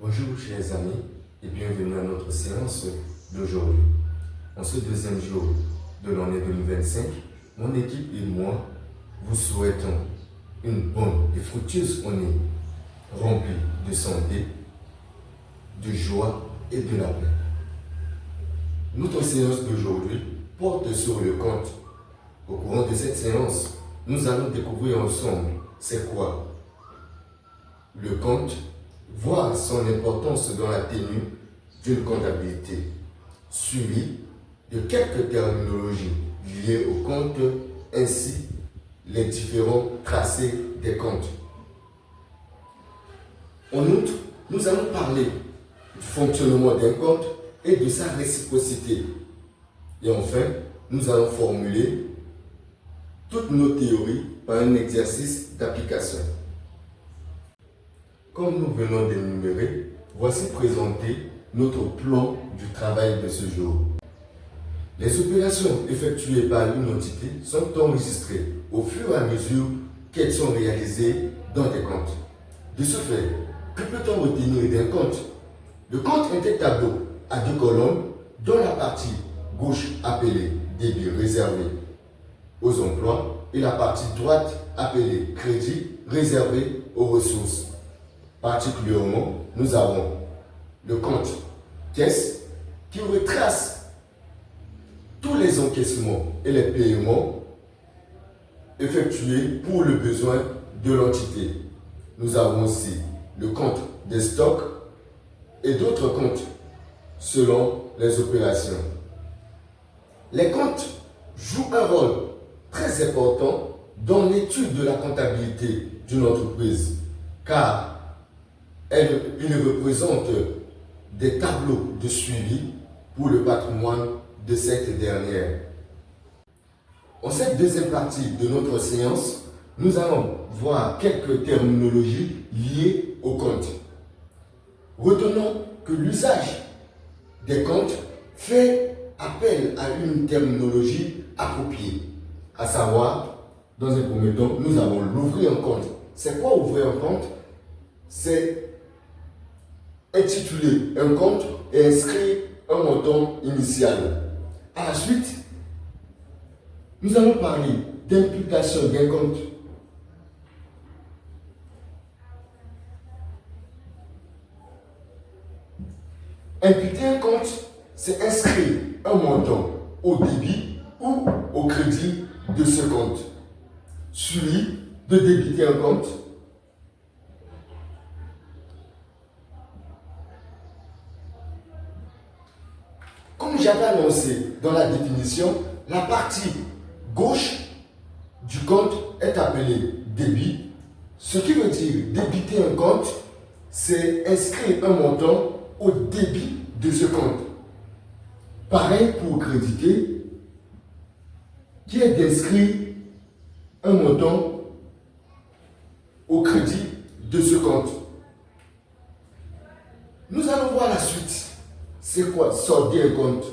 Bonjour chers amis et bienvenue à notre séance d'aujourd'hui. En ce deuxième jour de l'année 2025, mon équipe et moi vous souhaitons une bonne et fructueuse année remplie de santé, de joie et de la paix. Notre séance d'aujourd'hui porte sur le compte. Au courant de cette séance, nous allons découvrir ensemble c'est quoi le compte, voir son importance dans la tenue d'une comptabilité, suivi de quelques terminologies liées au compte, ainsi les différents tracés des comptes. En outre, nous allons parler du fonctionnement d'un compte et de sa réciprocité. Et enfin, nous allons formuler toutes nos théories par un exercice d'application. Comme nous venons d'énumérer, voici présenté notre plan du travail de ce jour. Les opérations effectuées par une entité sont enregistrées au fur et à mesure qu'elles sont réalisées dans des comptes. De ce fait, que peut-on retenir d'un compte? Le compte est un tableau à deux colonnes dont la partie gauche appelée débit réservé aux emplois et la partie droite appelée crédit réservé aux ressources. Particulièrement, nous avons le compte caisse qui retrace tous les encaissements et les paiements effectués pour le besoin de l'entité. Nous avons aussi le compte des stocks et d'autres comptes selon les opérations. Les comptes jouent un rôle très important dans l'étude de la comptabilité d'une entreprise car ils représentent des tableaux de suivi pour le patrimoine de cette dernière. En cette deuxième partie de notre séance, nous allons voir quelques terminologies liées au compte. Retenons que l'usage des comptes fait appel à une terminologie appropriée, à savoir, dans un premier temps, nous avons l'ouvrir un compte. C'est quoi ouvrir un compte? C'est intituler un compte et inscrire un montant initial. À la suite, nous allons parler d'imputation d'un compte. Imputer un compte, c'est inscrire un montant au débit ou au crédit de ce compte. Suivi de débiter un compte. Comme j'avais annoncé dans la définition, la partie gauche du compte est appelée débit. Ce qui veut dire débiter un compte, c'est inscrire un montant au débit de ce compte. Pareil pour créditer, qui est d'inscrire un montant au crédit de ce compte. Nous allons voir la suite. C'est quoi solder un compte?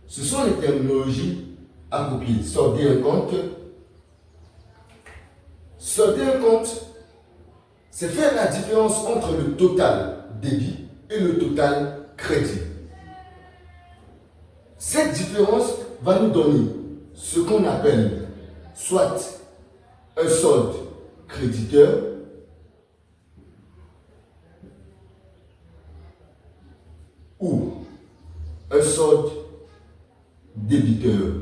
Ce sont les terminologies appropriées. Solder un compte. Solder un compte, c'est faire la différence entre le total débit et le total crédit. Cette différence va nous donner ce qu'on appelle soit un solde créditeur ou un solde débiteur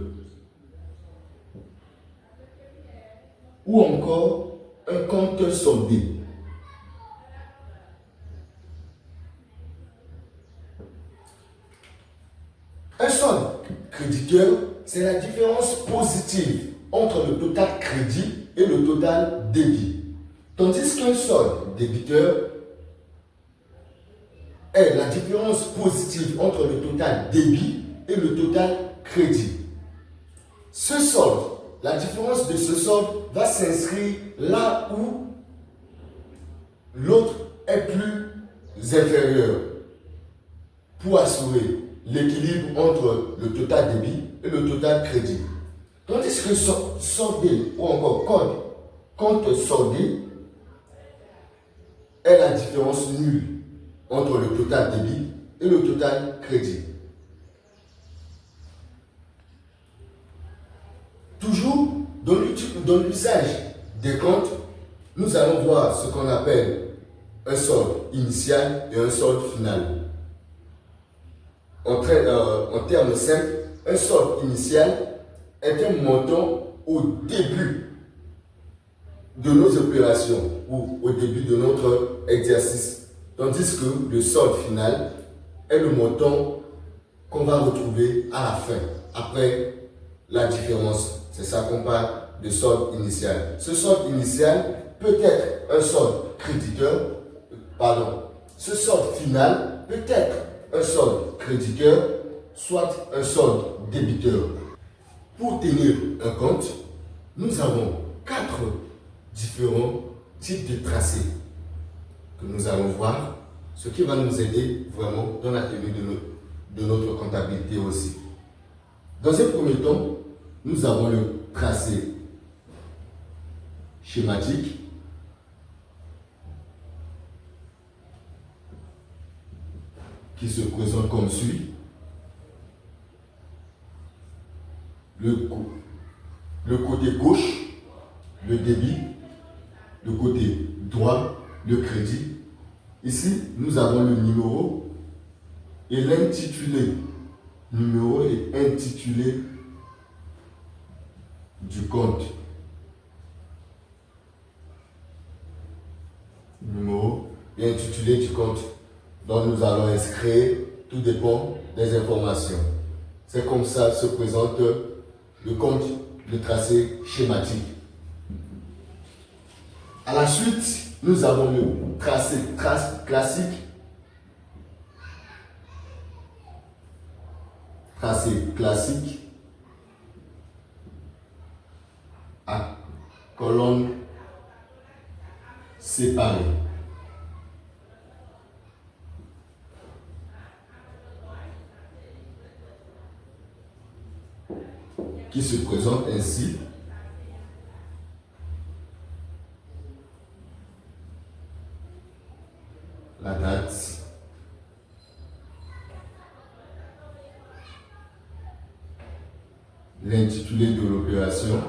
ou encore un compte soldé. Un solde créditeur, c'est la différence positive entre le total crédit et le total débit. Tandis qu'un solde débiteur est la différence positive entre le total débit et le total crédit. Ce solde, la différence de ce solde va s'inscrire là où l'autre est plus inférieur pour assurer l'équilibre entre le total débit et le total crédit. Tandis que soldé ou encore compte soldé est la différence nulle. entre le total débit et le total crédit. Toujours dans l'usage des comptes, nous allons voir ce qu'on appelle un solde initial et un solde final. En termes simples, un solde initial est un montant au début de nos opérations ou au début de notre exercice, tandis que le solde final est le montant qu'on va retrouver à la fin, après la différence. C'est ça qu'on parle de solde initial. Ce solde initial peut être un solde créditeur, ce solde final peut être un solde créditeur, soit un solde débiteur. Pour tenir un compte, nous avons 4 différents types de tracés que nous allons voir, ce qui va nous aider vraiment dans la tenue de notre comptabilité aussi. Dans un premier temps, nous avons le tracé schématique, qui se présente comme suit. Le côté gauche, le débit, le côté droit, le crédit. Ici, nous avons le numéro et l'intitulé. Numéro et intitulé du compte. Numéro et intitulé du compte dont nous allons inscrire, tout dépend des informations. C'est comme ça se présente le compte de tracé schématique. À la suite, nous avons le tracé classique. Tracé classique à colonne séparée. Qui se présente ainsi. La date, l'intitulé de l'opération,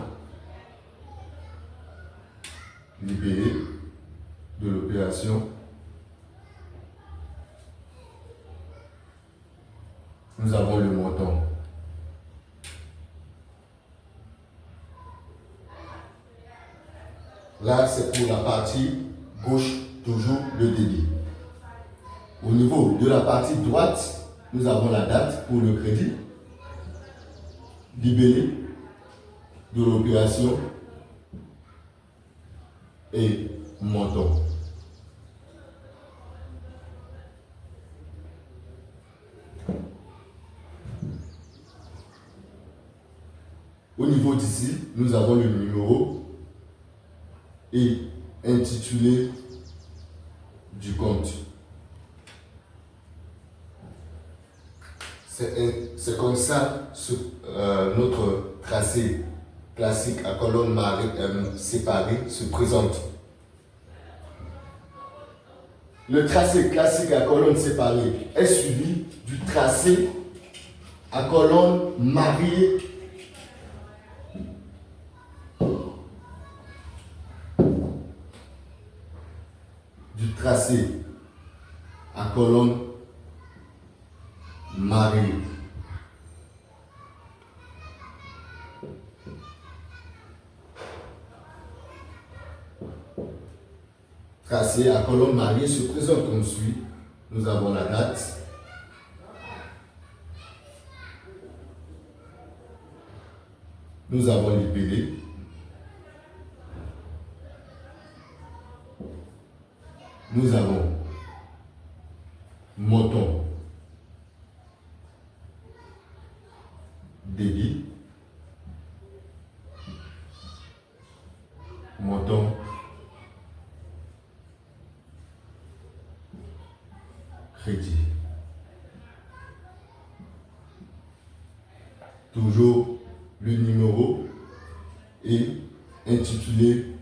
libellé de l'opération. Nous avons le montant. Là, c'est pour la partie gauche, toujours le débit. Au niveau de la partie droite, nous avons la date pour le crédit, libellé de l'opération et montant. Au niveau d'ici, nous avons le numéro et intitulé du compte. C'est comme ça notre tracé classique à colonne séparée se présente. Le tracé classique à colonne séparée est suivi du tracé à colonne mariée tracé à colonne mariée. Tracé à colonne mariée se présente comme suit. Nous avons la date, nous avons l'IPD, nous avons montant, débit, montant, crédit. Toujours le numéro et intitulé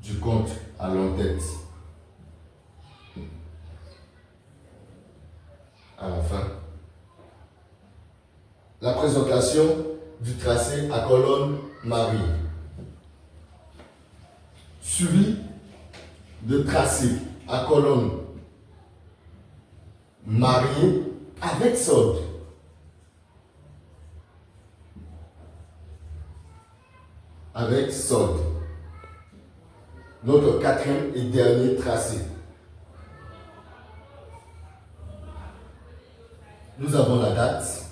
du compte à l'en-tête. à la fin. La présentation du tracé à colonne mariée, suivi de tracé à colonne mariée avec solde. Avec solde. Notre quatrième et dernier tracé. Nous avons la date.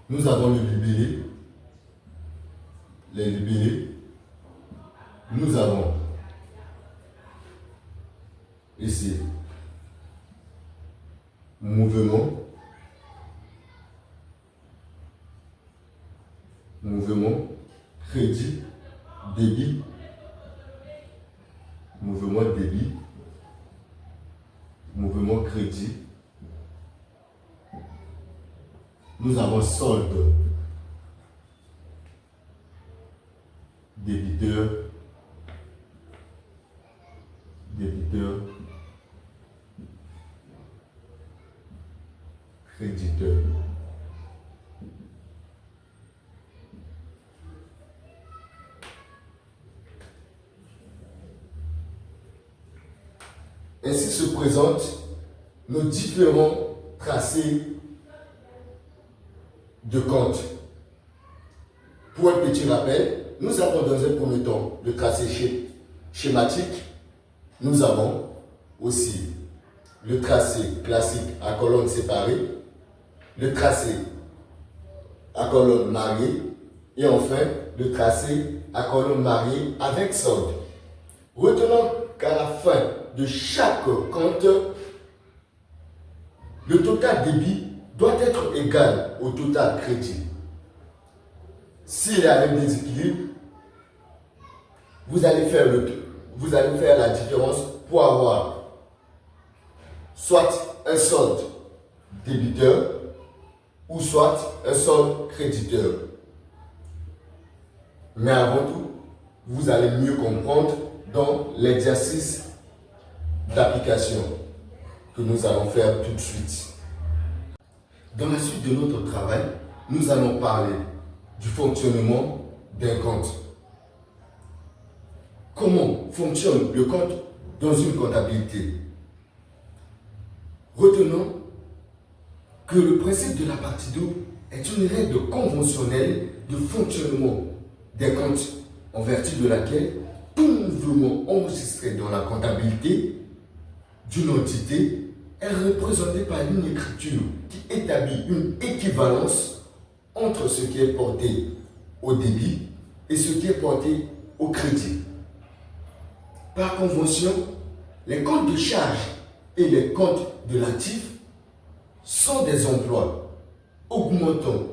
Nous avons le libellé. Les libellés. Nous avons ici mouvement. Mouvement, crédit, débit, mouvement, débit, mouvement, crédit. Nous avons solde, débiteur, débiteur, créditeur. Ainsi se présentent nos différents tracés de compte. Pour un petit rappel, nous avons dans un premier temps le tracé schématique. Nous avons aussi le tracé classique à colonne séparée, le tracé à colonne mariée et enfin le tracé à colonne mariée avec solde. Retenons qu'à la fin de chaque compte, le total débit doit être égal au total crédit. S'il y a un déséquilibre, vous allez faire la différence pour avoir soit un solde débiteur ou soit un solde créditeur. Mais avant tout, vous allez mieux comprendre dans l'exercice d'application que nous allons faire tout de suite. Dans la suite de notre travail, nous allons parler du fonctionnement d'un compte. Comment fonctionne le compte dans une comptabilité? Retenons que le principe de la partie 2 est une règle conventionnelle de fonctionnement des comptes en vertu de laquelle tout mouvement enregistré dans la comptabilité d'une entité est représenté par une écriture qui établit une équivalence entre ce qui est porté au débit et ce qui est porté au crédit. Par convention, les comptes de charge et les comptes de l'actif sont des emplois augmentant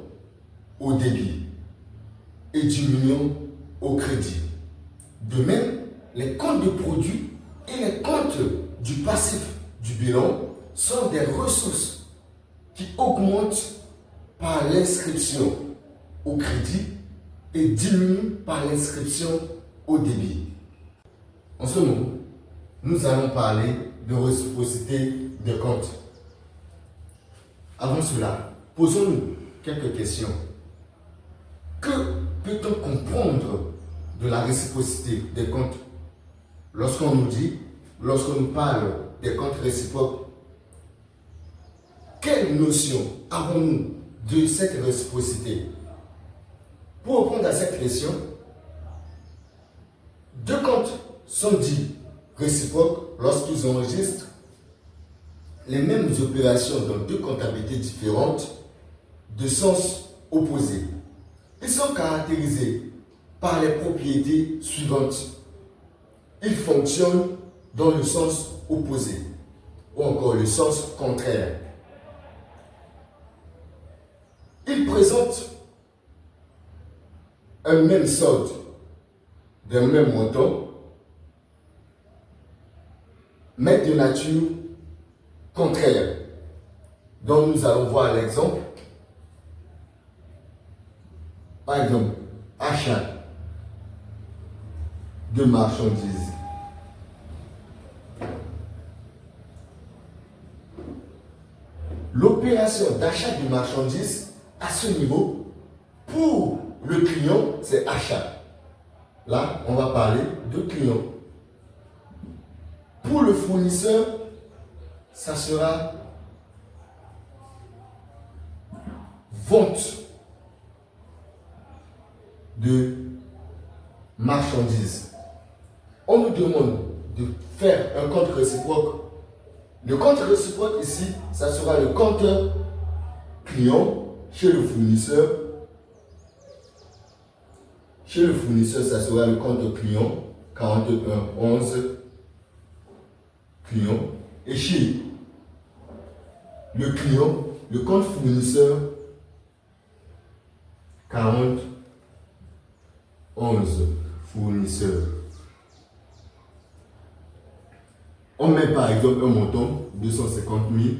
au débit et diminuant au crédit. De même, les comptes de produits et les comptes du passif du bilan sont des ressources qui augmentent par l'inscription au crédit et diminuent par l'inscription au débit. En ce moment, nous allons parler de réciprocité de comptes. Avant cela, posons-nous quelques questions. Que peut-on comprendre de la réciprocité des comptes? Lorsqu'on nous parle des comptes réciproques, quelle notion avons-nous de cette réciprocité? Pour répondre à cette question, deux comptes sont dits réciproques lorsqu'ils enregistrent les mêmes opérations dans deux comptabilités différentes de sens opposés. Ils sont caractérisés par les propriétés suivantes. Ils fonctionnent dans le sens opposé ou encore le sens contraire. Ils présentent un même solde d'un même montant, mais de nature contraire, dont nous allons voir l'exemple. Par exemple, achat de marchandises. l'opération d'achat de marchandises à ce niveau, pour le client, c'est achat. Là, on va parler de client. Pour le fournisseur, ça sera vente de marchandises. On nous demande de faire un compte réciproque. Le compte réciproque ici, ça sera le compte client chez le fournisseur. Chez le fournisseur, ça sera le compte client 4111 client. Et chez le client, le compte fournisseur 40 11 fournisseurs. On met par exemple un montant 250 000.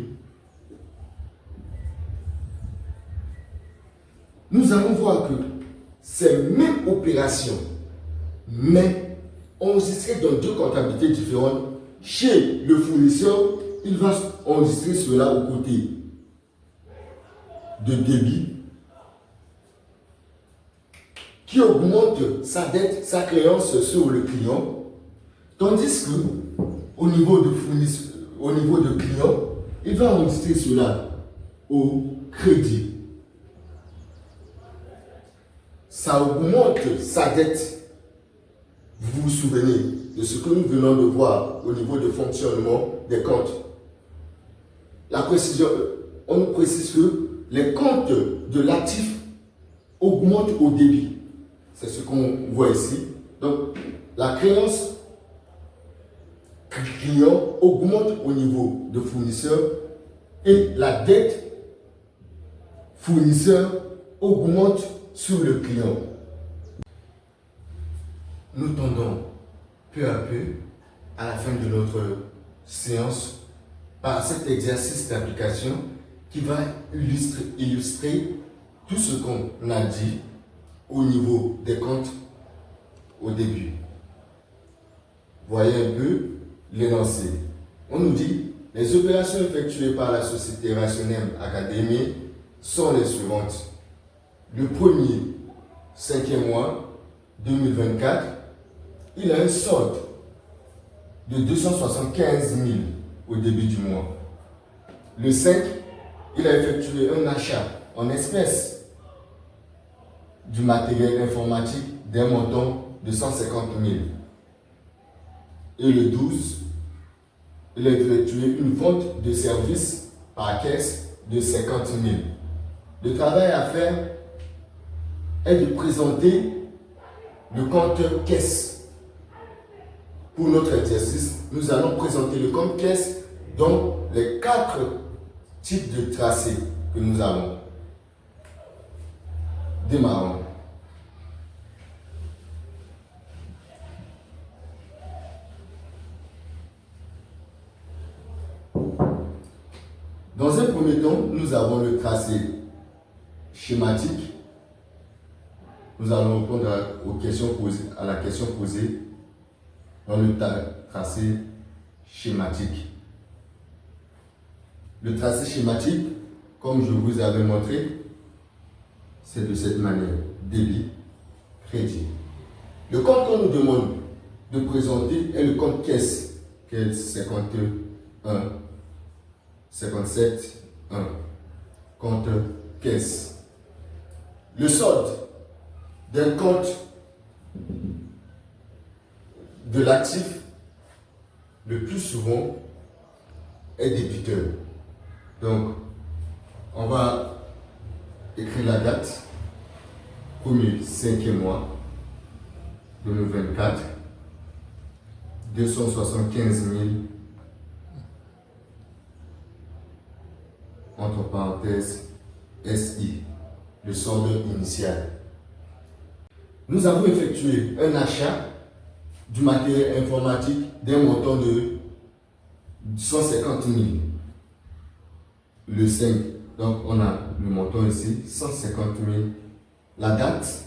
Nous allons voir que ces mêmes opérations, mais enregistrées dans deux comptabilités différentes. Chez le fournisseur, il va enregistrer cela au côté de débit qui augmente sa dette, sa créance sur le client, tandis que au niveau de fournisseur, au niveau de client, il va enregistrer cela au crédit. Ça augmente sa dette. Vous vous souvenez de ce que nous venons de voir au niveau de fonctionnement des comptes. La précision, on nous précise que les comptes de l'actif augmentent au débit. C'est ce qu'on voit ici. Donc, la créance client augmente au niveau de fournisseur et la dette fournisseur augmente sur le client. Nous tendons peu à peu à la fin de notre séance par cet exercice d'application qui va illustrer tout ce qu'on a dit au niveau des comptes au début. Voyez un peu l'énoncé. On nous dit les opérations effectuées par la société Rationnelle Académie sont les suivantes. Le premier 5e mois 2024, il a un solde de 275 000 au début du mois. Le 5, il a effectué un achat en espèces du matériel informatique d'un montant de 150 000. Et le 12, il a effectué une vente de services par caisse de 50 000. Le travail à faire est de présenter le compte caisse. Pour notre exercice, nous allons présenter le compte caisse dans les 4 types de tracés que nous avons. Démarrons. Dans un premier temps, nous avons le tracé schématique. Nous allons répondre à la question posée dans le tracé schématique. Le tracé schématique, comme je vous avais montré, c'est de cette manière. Débit, crédit. Le compte qu'on nous demande de présenter est le compte caisse, qui est 51, 57, 1. Compte caisse. Le solde d'un compte de l'actif, le plus souvent, est débiteur. Donc, on va écrire la date, 1er 5e mois 2024, 275 000, entre parenthèses, SI, le solde initial. Nous avons effectué un achat du matériel informatique d'un montant de 150 000. Le 5, donc on a le montant ici, 150 000. La date,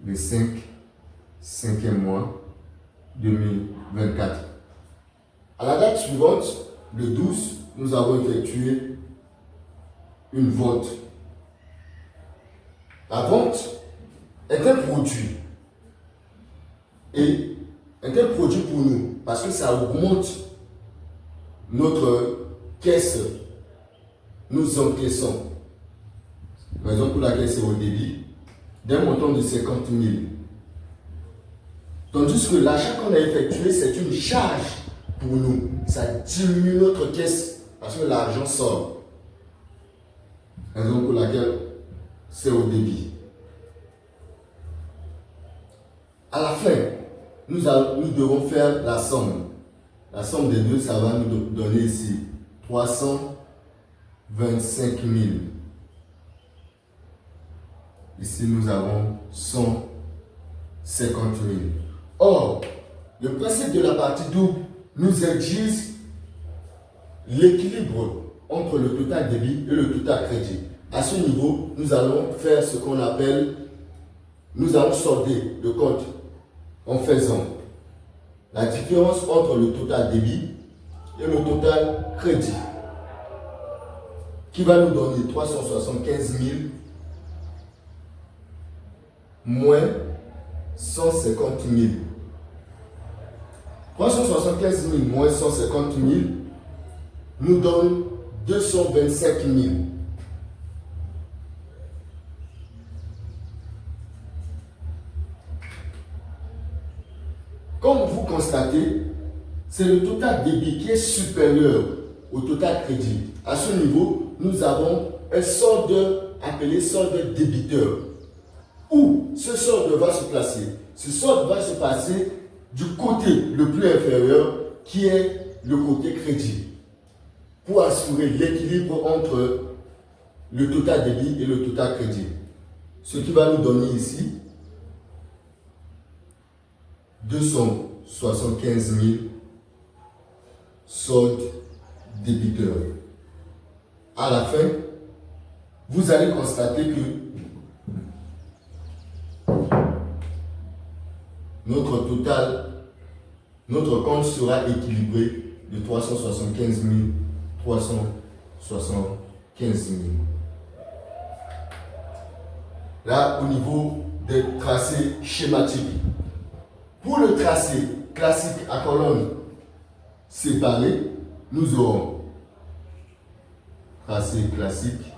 le 5, 5e mois 2024. À la date suivante, le 12, nous avons effectué une vente. La vente est un produit. Et est un produit pour nous parce que ça augmente notre caisse. Nous encaissons. Raison pour laquelle c'est au débit d'un montant de 50 000. Tandis que l'achat qu'on a effectué, c'est une charge pour nous. Ça diminue notre caisse parce que l'argent sort. Raison pour laquelle c'est au débit. À la fin, nous devons faire la somme. La somme des deux, ça va nous donner ici 325 000. Ici, nous avons 150 000. Or, le principe de la partie double nous exige l'équilibre entre le total débit et le total crédit. À ce niveau, nous allons faire ce qu'on appelle, nous allons solder le compte en faisant la différence entre le total débit et le total crédit, qui va nous donner 375 000 moins 150 000. 375 000 moins 150 000 nous donne 225 000. Comme vous constatez, c'est le total débit qui est supérieur au total crédit. À ce niveau, nous avons un solde appelé solde débiteur. Où ce solde va se placer? Ce solde va se passer du côté le plus inférieur qui est le côté crédit pour assurer l'équilibre entre le total débit et le total crédit. Ce qui va nous donner ici 275 000 solde débiteur. À la fin, vous allez constater que notre compte sera équilibré de 375 375 000. Là, au niveau des tracés schématiques. Pour le tracé classique à colonne séparée, nous aurons tracé classique,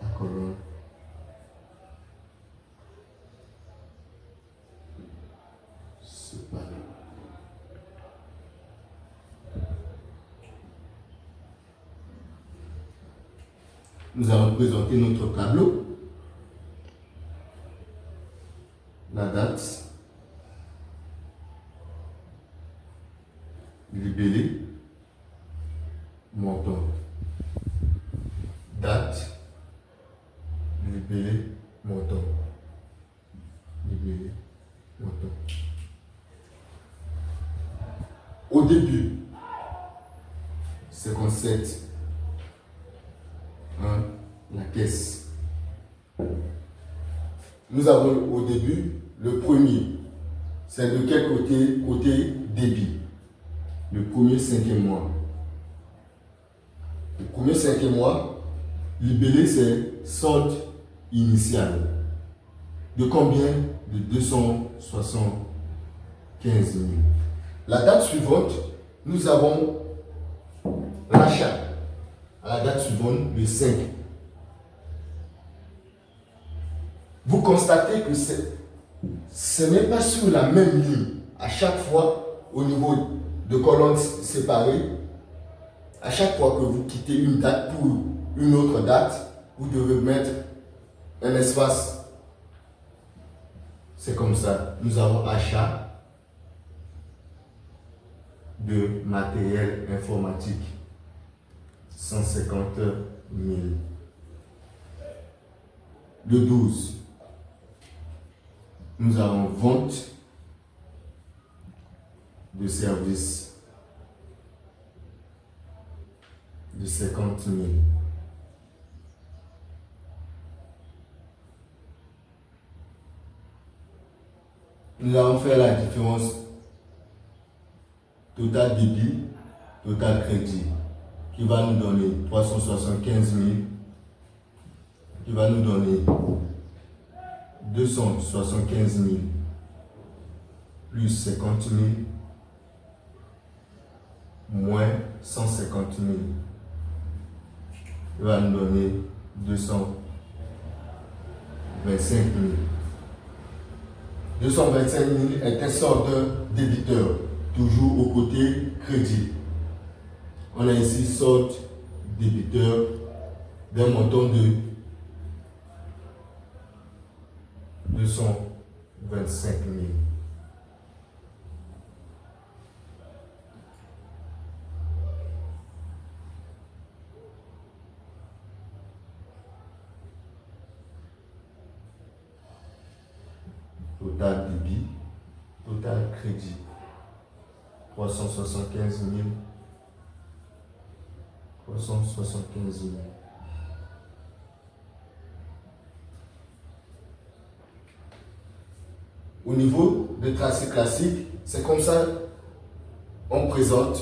à colonne séparée. Nous allons présenter notre tableau. La date, libellé, montant. Date, libellé, montant. Libellé, montant. Au début, 57. La caisse. Nous avons au début le premier. C'est de quel côté? Côté débit. Le premier cinquième mois. Le premier cinquième mois, libellé, c'est solde initial. De combien? De 275 000. La date suivante, nous avons l'achat. À la date suivante, le 5. Vous constatez que ce n'est pas sur la même ligne à chaque fois au niveau de colonnes séparées. À chaque fois que vous quittez une date pour une autre date, vous devez mettre un espace. C'est comme ça. Nous avons achat de matériel informatique. 150 000. Le 12. Nous avons vente de services de 50 000. Nous allons faire la différence total débit, total crédit, qui va nous donner 375 000, qui va nous donner 275 000 plus 50 000 moins 150 000. Il va nous donner 225 000. 225 000 est un solde débiteur, toujours au côté crédit. On a ici solde débiteur d'un montant de 225 000. Total débit, total crédit, 375 000, 375 000. Au niveau de tracé classique, c'est comme ça on présente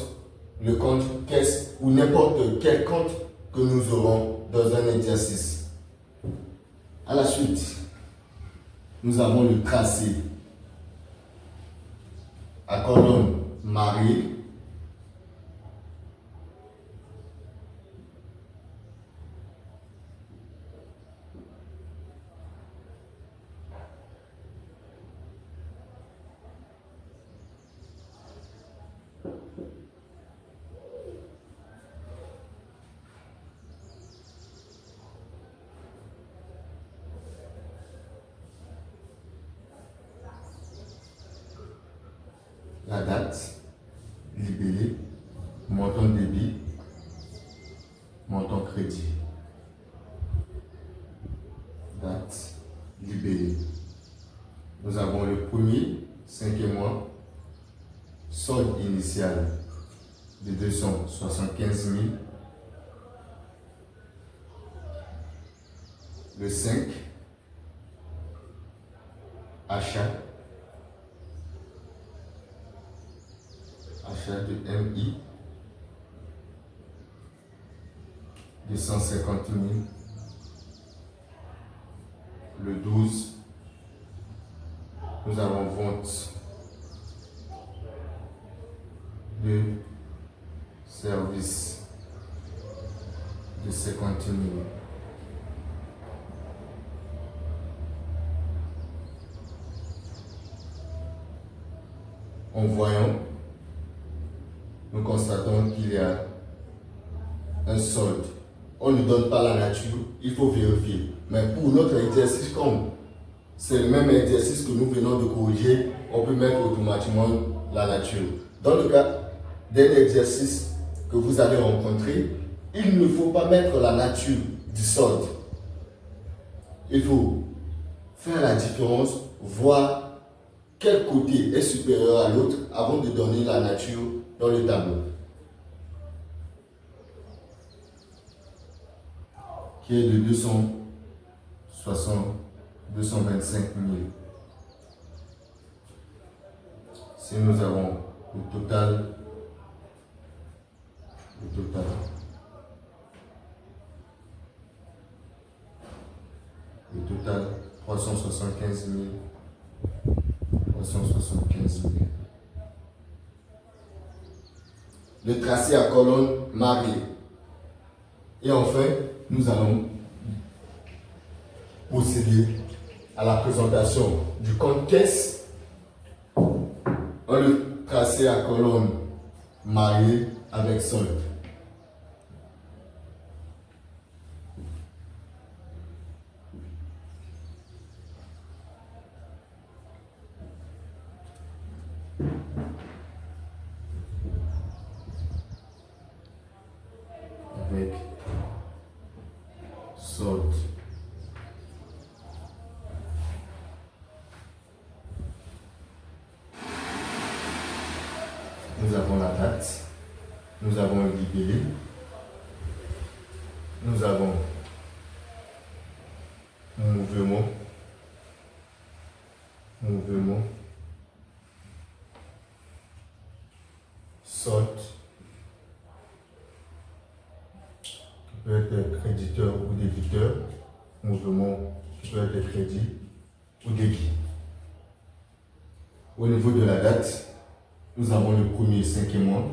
le compte caisse ou n'importe quel compte que nous aurons dans un exercice. À la suite, nous avons le tracé à colonne mariée. La date, libellé, montant débit, montant crédit. Date, libellé. Nous avons le premier, 5e mois, solde initial de 275 000. Le 5, achat de MI de 150 000. Le 12, nous avons vente de service de 50 000. En voyant, nous constatons qu'il y a un solde. On ne donne pas la nature, il faut vérifier. Mais pour notre exercice, comme c'est le même exercice que nous venons de corriger, on peut mettre automatiquement la nature. Dans le cas d'un exercice que vous allez rencontrer, il ne faut pas mettre la nature du solde. Il faut faire la différence, voir quel côté est supérieur à l'autre avant de donner la nature dans le tableau. Qui est de 225 000. Si nous avons le total, 375 000. 375 000. Le tracé à colonne mariée. Et enfin, nous allons procéder à la présentation du compte caisse. On le tracé à colonne mariée avec solde. Avec solde. Nous avons la date, nous avons le libellé, nous avons mouvement, solde, qui peut être créditeur ou débiteur, mouvement qui peut être crédit ou débit. Au niveau de la date, nous avons le premier et cinquième mois,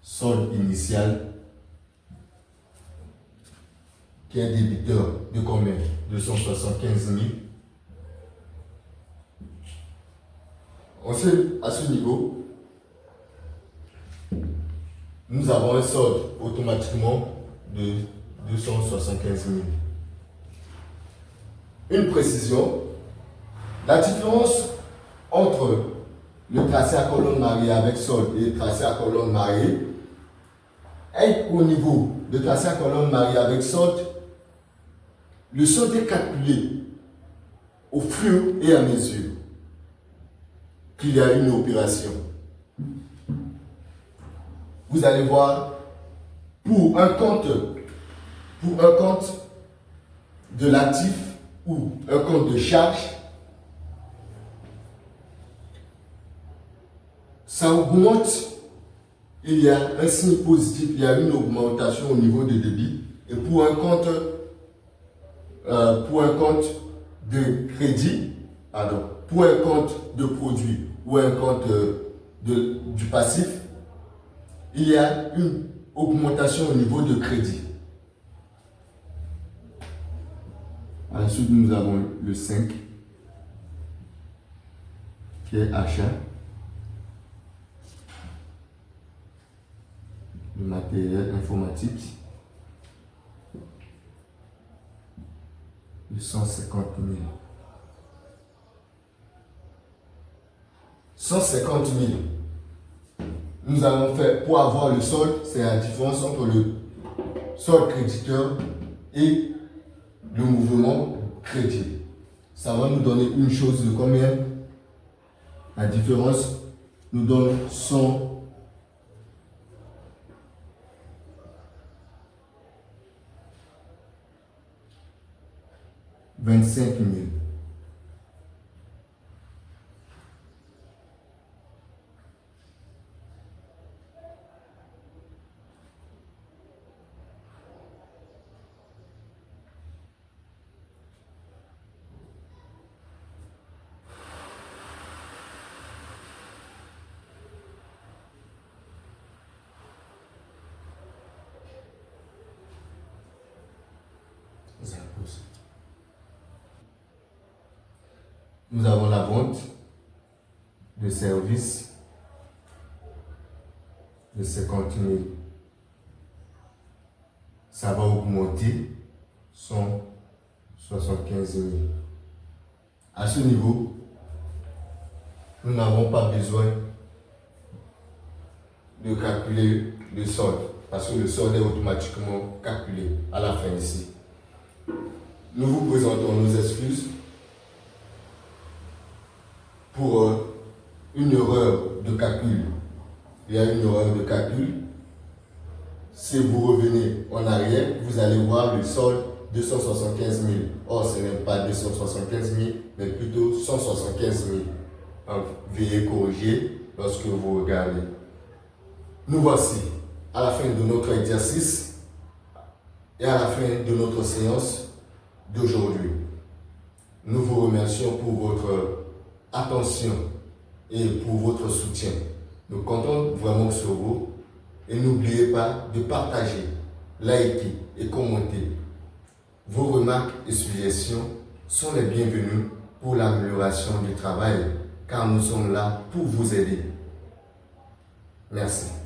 solde initial, qui est un débiteur de combien? 275 000. Ensuite, à ce niveau, nous avons un solde automatiquement de 275 000. Une précision, la différence entre le tracé à colonne mariée avec solde et le tracé à colonne mariée est qu'au niveau de tracé à colonne mariée avec solde, le solde est calculé au fur et à mesure qu'il y a une opération. Vous allez voir, pour un compte de l'actif ou un compte de charge, ça augmente, il y a un signe positif, il y a une augmentation au niveau de débit. Et pour un compte de crédit, pour un compte de produit ou un compte du passif, il y a une augmentation au niveau de crédit. Ensuite, nous avons le 5 qui est achat. Le matériel informatique. De 150 000. 150 000. Nous avons fait, pour avoir le solde, c'est la différence entre le solde créditeur et le mouvement crédit. Ça va nous donner une chose de combien? La différence nous donne 125 000. Nous avons la vente de services de 50 000. Ça va augmenter 175 000. À ce niveau, nous n'avons pas besoin de calculer le solde parce que le solde est automatiquement calculé à la fin ici. Nous vous présentons nos excuses pour une erreur de calcul. Il y a une erreur de calcul. Si vous revenez en arrière, vous allez voir le solde 275 000. Or, ce n'est pas 275 000, mais plutôt 175 000. Donc, veuillez corriger lorsque vous regardez. Nous voici à la fin de notre exercice et à la fin de notre séance d'aujourd'hui. Nous vous remercions pour votre attention et pour votre soutien. Nous comptons vraiment sur vous et n'oubliez pas de partager, liker et commenter. Vos remarques et suggestions sont les bienvenues pour l'amélioration du travail car nous sommes là pour vous aider. Merci.